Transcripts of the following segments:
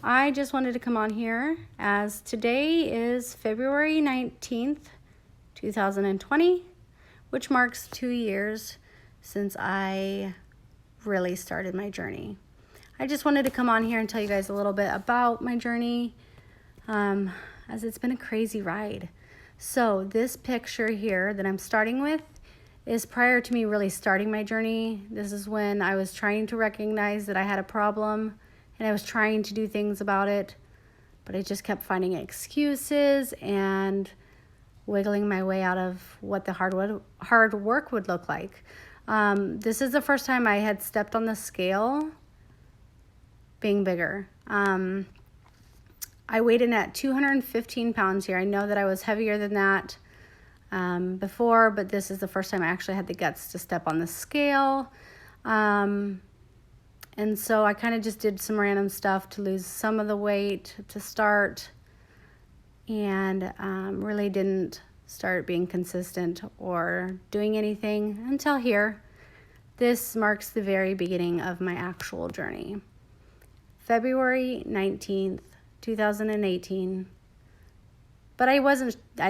I just wanted to come on here as today is February 19th, 2020, which marks 2 years since I really started my journey. I just wanted to come on here and tell you guys a little bit about my journey, as it's been a crazy ride. So this picture here that I'm starting with is prior to me really starting my journey. This is when I was trying to recognize that I had a problem and I was trying to do things about it, but I just kept finding excuses and wiggling my way out of what the hard work would look like. This is the first time I had stepped on the scale being bigger. I weighed in at 215 pounds here. I know that I was heavier than that before, but this is the first time I actually had the guts to step on the scale. And so I kind of just did some random stuff to lose some of the weight to start, and really didn't start being consistent or doing anything until here. This marks the very beginning of my actual journey. February 19th, 2018. But I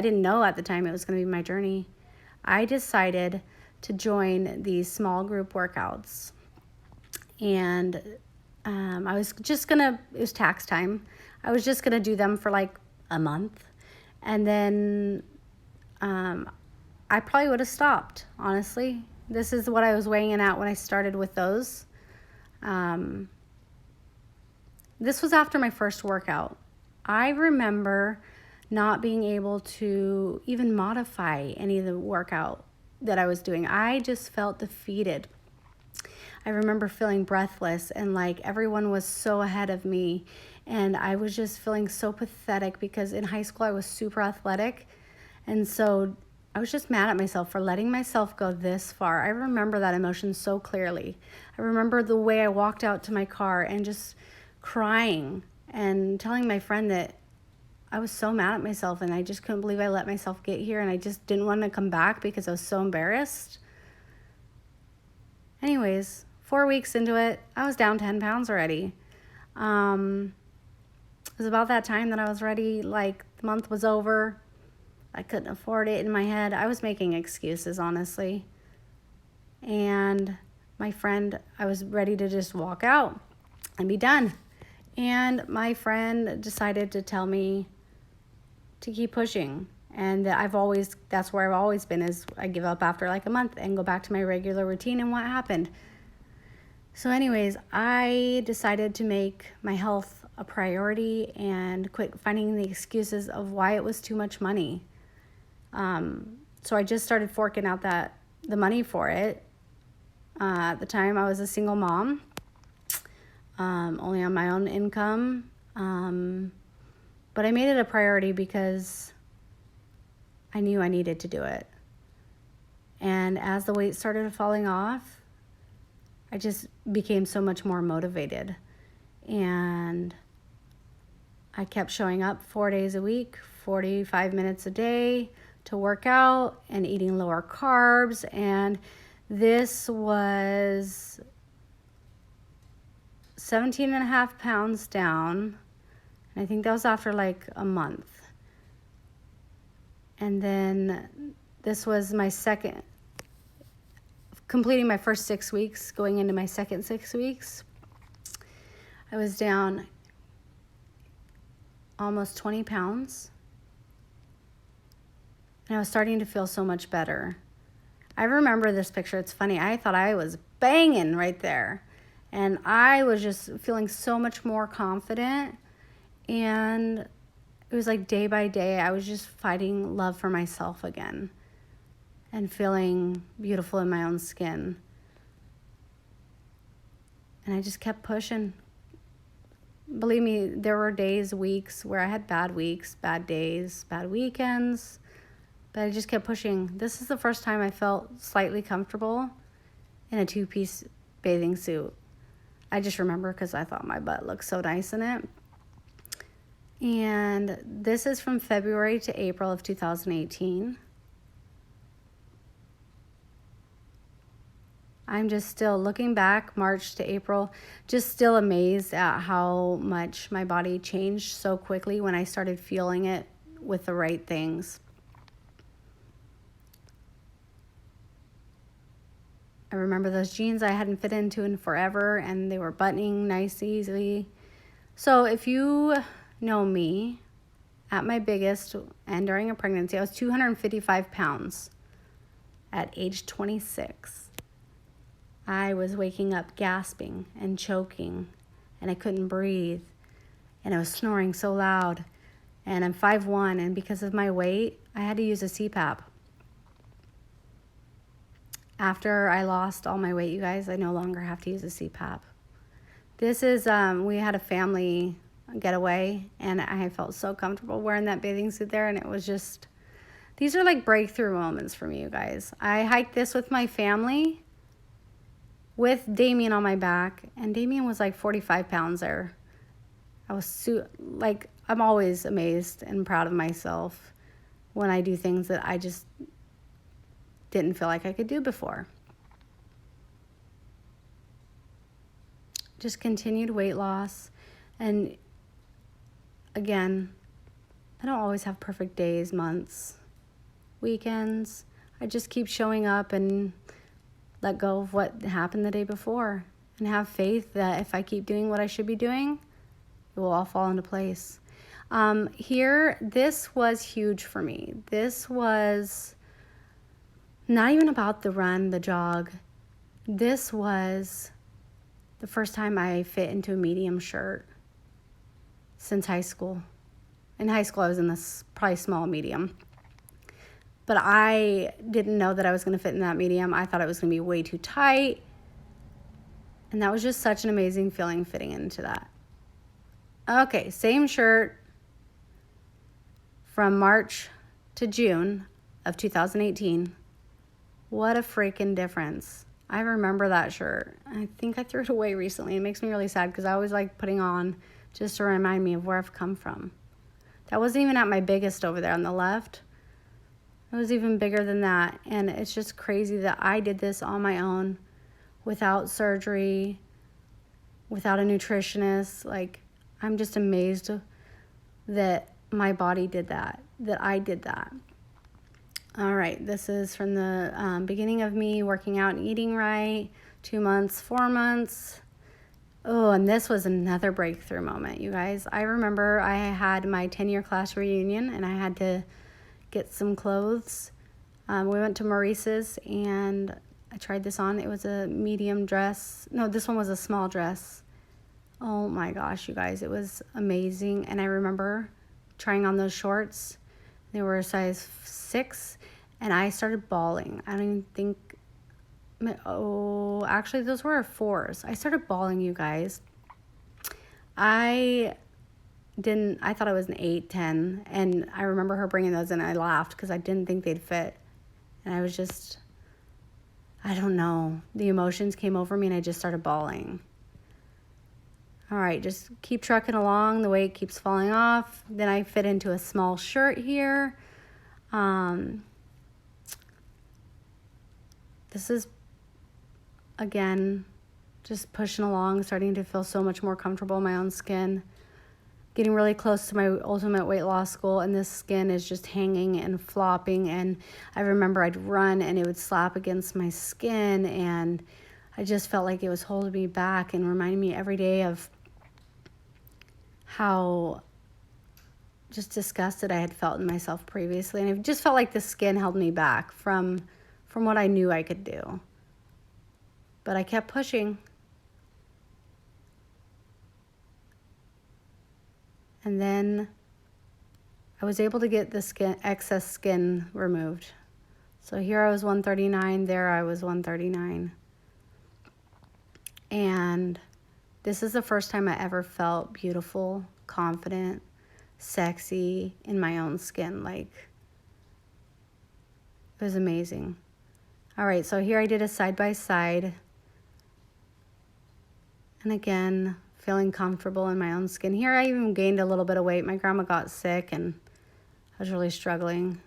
didn't know at the time it was going to be my journey. I decided to join these small group workouts. And I was just it was tax time. I was just gonna do them for like a month. And then I probably would have stopped, honestly. This is what I was weighing in at when I started with those. This was after my first workout. I remember not being able to even modify any of the workout that I was doing. I just felt defeated. I remember feeling breathless and like everyone was so ahead of me, and I was just feeling so pathetic because in high school I was super athletic, and so I was just mad at myself for letting myself go this far. I remember that emotion so clearly. I remember the way I walked out to my car and just crying and telling my friend that I was so mad at myself and I just couldn't believe I let myself get here, and I just didn't want to come back because I was so embarrassed. Anyways, 4 weeks into it, I was down 10 pounds already. It was about that time that I was ready, like the month was over. I couldn't afford it in my head. I was making excuses, honestly. And my friend, I was ready to just walk out and be done. And my friend decided to tell me to keep pushing. And that's where I've always been, is I give up after like a month and go back to my regular routine. And what happened? So anyways, I decided to make my health a priority and quit finding the excuses of why it was too much money. So I just started forking out the money for it. At the time, I was a single mom, only on my own income. But I made it a priority because I knew I needed to do it. And as the weight started falling off, I just became so much more motivated. And I kept showing up 4 days a week, 45 minutes a day to work out and eating lower carbs. And this was 17.5 pounds down. And I think that was after like a month. And then this was my completing my first 6 weeks, going into my second 6 weeks. I was down almost 20 pounds. And I was starting to feel so much better. I remember this picture. It's funny. I thought I was banging right there. And I was just feeling so much more confident. And it was like day by day, I was just fighting love for myself again and feeling beautiful in my own skin. And I just kept pushing. Believe me, there were weeks where I had bad weeks, bad days, bad weekends, but I just kept pushing. This is the first time I felt slightly comfortable in a 2-piece bathing suit. I just remember because I thought my butt looked so nice in it. And this is from February to April of 2018. I'm just still looking back, March to April, just still amazed at how much my body changed so quickly when I started feeling it with the right things. I remember those jeans I hadn't fit into in forever, and they were buttoning nice, easily. So if you know me, at my biggest and during a pregnancy, I was 255 pounds at age 26. I was waking up gasping and choking, and I couldn't breathe, and I was snoring so loud. And I'm 5'1", and because of my weight, I had to use a CPAP. After I lost all my weight, you guys, I no longer have to use a CPAP. This is, we had a family getaway, and I felt so comfortable wearing that bathing suit there, and it was just, these are like breakthrough moments for me, you guys. I hiked this with my family, with Damien on my back, and Damien was like 45 pounds there. I was I'm always amazed and proud of myself when I do things that I just didn't feel like I could do before. Just continued weight loss. And again, I don't always have perfect days, months, weekends. I just keep showing up and let go of what happened the day before and have faith that if I keep doing what I should be doing, it will all fall into place. Here, this was huge for me. This was not even about the run, the jog. This was the first time I fit into a medium shirt since high school. In high school, I was in this probably small medium. But I didn't know that I was going to fit in that medium. I thought it was going to be way too tight. And that was just such an amazing feeling fitting into that. Okay, same shirt from March to June of 2018. What a freaking difference. I remember that shirt. I think I threw it away recently. It makes me really sad because I always like putting on just to remind me of where I've come from. That wasn't even at my biggest over there on the left. It was even bigger than that. And it's just crazy that I did this on my own without surgery, without a nutritionist. Like, I'm just amazed that my body did that I did that. All right, this is from the beginning of me working out and eating right, 2 months, 4 months. Oh, and this was another breakthrough moment, you guys. I remember I had my 10-year class reunion, and I had to get some clothes. We went to Maurice's, and I tried this on. It was a medium dress. No, this one was a small dress. Oh my gosh, you guys, it was amazing. And I remember trying on those shorts. They were a size 6, and I started bawling. I don't even think, actually those were 4s. I started bawling, you guys. I thought I was an 8, 10, and I remember her bringing those in, and I laughed because I didn't think they'd fit. And I was just, I don't know, the emotions came over me, and I just started bawling. All right, just keep trucking along. The weight keeps falling off. Then I fit into a small shirt here. This is, again, just pushing along, starting to feel so much more comfortable in my own skin. Getting really close to my ultimate weight loss goal, and this skin is just hanging and flopping. And I remember I'd run, and it would slap against my skin, and I just felt like it was holding me back and reminding me every day of how just disgusted I had felt in myself previously. And it just felt like the skin held me back from what I knew I could do. But I kept pushing. And then I was able to get the excess skin removed. So here I was 139, there I was 139. And this is the first time I ever felt beautiful, confident, sexy in my own skin. Like, it was amazing. All right, so here I did a side-by-side. And again, feeling comfortable in my own skin. Here I even gained a little bit of weight. My grandma got sick, and I was really struggling.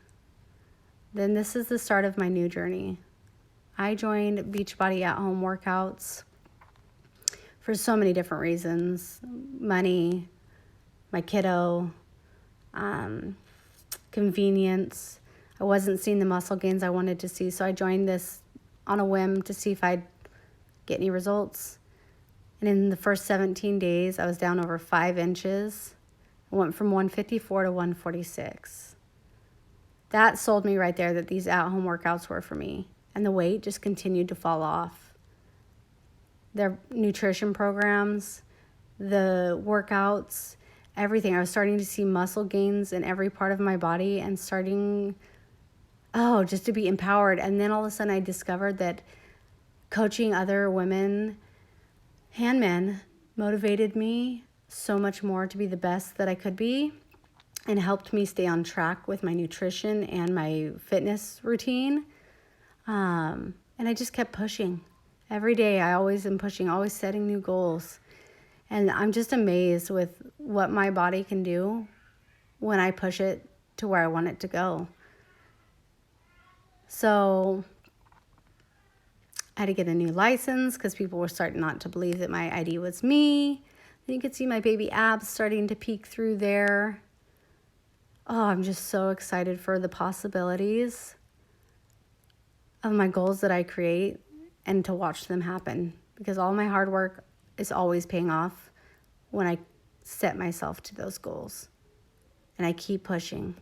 Then this is the start of my new journey. I joined Beachbody at-home workouts for so many different reasons. Money, my kiddo, convenience. I wasn't seeing the muscle gains I wanted to see, so I joined this on a whim to see if I'd get any results. And in the first 17 days, I was down over 5 inches. I went from 154 to 146. That sold me right there that these at-home workouts were for me. And the weight just continued to fall off. Their nutrition programs, the workouts, everything. I was starting to see muscle gains in every part of my body and starting, just to be empowered. And then all of a sudden I discovered that coaching other women and men motivated me so much more to be the best that I could be, and helped me stay on track with my nutrition and my fitness routine. And I just kept pushing. Every day I always am pushing, always setting new goals. And I'm just amazed with what my body can do when I push it to where I want it to go. So I had to get a new license because people were starting not to believe that my ID was me. Then you could see my baby abs starting to peek through there. Oh, I'm just so excited for the possibilities of my goals that I create and to watch them happen, because all my hard work is always paying off when I set myself to those goals and I keep pushing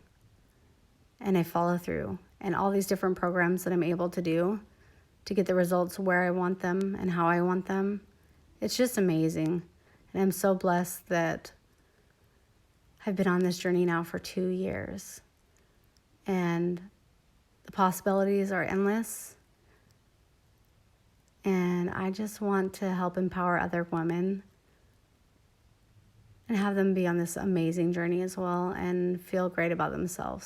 and I follow through, and all these different programs that I'm able to do to get the results where I want them and how I want them. It's just amazing. And I'm so blessed that I've been on this journey now for 2 years, and the possibilities are endless. And I just want to help empower other women and have them be on this amazing journey as well and feel great about themselves.